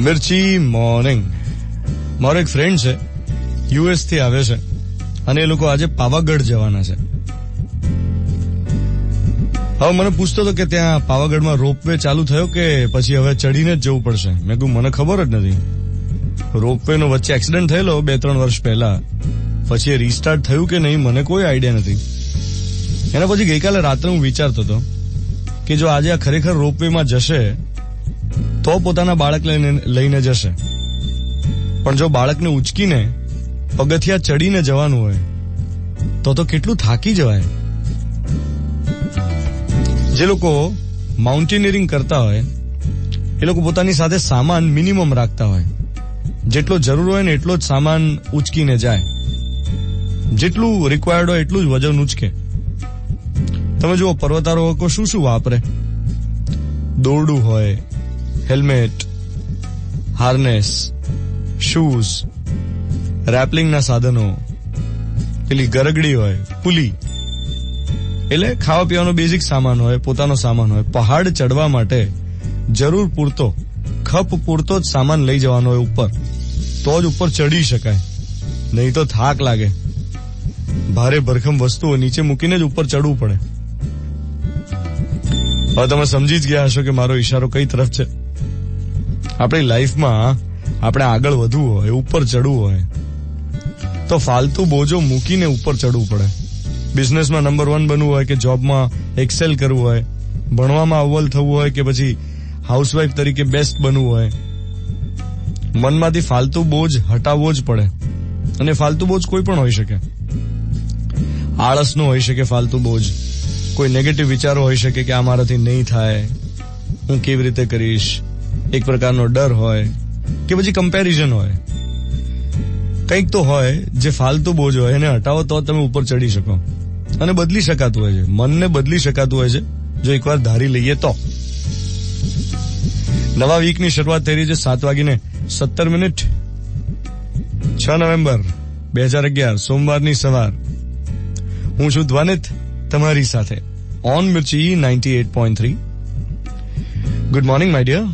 મિર્ચી morning. મારો એક friend છે, યુએસ થી આવે છે અને એ લોકો આજે પાવાગઢ જવાના છે. હવે મને પૂછતો હતો કે ત્યાં પાવાગઢમાં રોપવે ચાલુ થયો કે પછી હવે ચડીને જ જવું પડશે. મેં કહ્યું મને ખબર જ નથી. રોપવે નો વચ્ચે એક્સિડન્ટ થયેલો 2-3 વર્ષ પહેલા, પછી એ રીસ્ટાર્ટ થયું કે નહીં મને કોઈ આઈડિયા નથી. એના પછી ગઈકાલે રાત્રે હું વિચારતો હતો કે જો આજે આ ખરેખર રોપવેમાં જશે તો પોતાના બાળક લઈને જશે, પણ જો બાળકને ઉચકીને પગથિયા ચડીને જવાનું હોય તો કેટલું થાકી જવાય. જે લોકો માઉન્ટેનિયરિંગ કરતા હોય એ લોકો પોતાની સાથે સામાન મિનિમમ રાખતા હોય. જેટલો જરૂર હોય ને એટલો જ સામાન ઉચકીને જાય. જેટલું રિક્વાયર્ડ હોય એટલું જ વજન ઉચકે. તમે જુઓ પર્વતારોહકો શું શું વાપરે. દોરડું હોય, હેલ્મેટ, હાર્નેસ, શૂઝ, રેપલિંગના સાધનો, પેલી ગરગડી હોય, પુલી, એટલે ખાવા પીવાનો બેઝિક સામાન હોય, પોતાનો સામાન હોય. પહાડ ચડવા માટે જરૂર પૂરતો, ખપ પૂરતો જ સામાન લઈ જવાનો હોય ઉપર, તો જ ઉપર ચડી શકાય, નહીં તો થાક લાગે. ભારે ભરખમ વસ્તુઓ નીચે મૂકીને જ ઉપર ચડવું પડે. હવે તમે સમજી જ ગયા હશો કે મારો ઈશારો કઈ તરફ છે. આપણી લાઈફમાં આપણે આગળ વધવું હોય, ઉપર ચડવું હોય તો ફાલતુ બોજો મૂકીને ઉપર ચડવું પડે. બિઝનેસમાં નંબર 1 બનવું હોય કે જોબમાં એક્સેલ કરવું હોય, ભણવામાં અવ્વલ થવું હોય કે પછી હાઉસવાઈફ તરીકે બેસ્ટ બનવું હોય, મનમાંથી ફાલતુ બોજ હટાવવો જ પડે. અને ફાલતુ બોજ કોઈ પણ હોઈ શકે. આળસનો હોઈ શકે ફાલતુ બોજ, કોઈ નેગેટિવ વિચારો હોઈ શકે કે આ મારાથી નહીં થાય, હું કેવી રીતે કરીશ, એક પ્રકારનો ડર હોય કે પછી કમ્પેરિઝન હોય. કંઈક તો હોય જે ફાલતુ બોજ હોય, એને હટાવો તો તમે ઉપર ચડી શકો. અને બદલી શકાતું હોય છે, મનને બદલી શકાતું હોય છે જો એકવાર ધારી લઈએ તો. નવા વીકની શરૂઆત થઈ રહી છે. 7:17 6 નવેમ્બર 2011 સોમવારની સવાર. હું છું ધ્વનિત તમારી સાથે on Mirchi 98.3. Good morning my dear.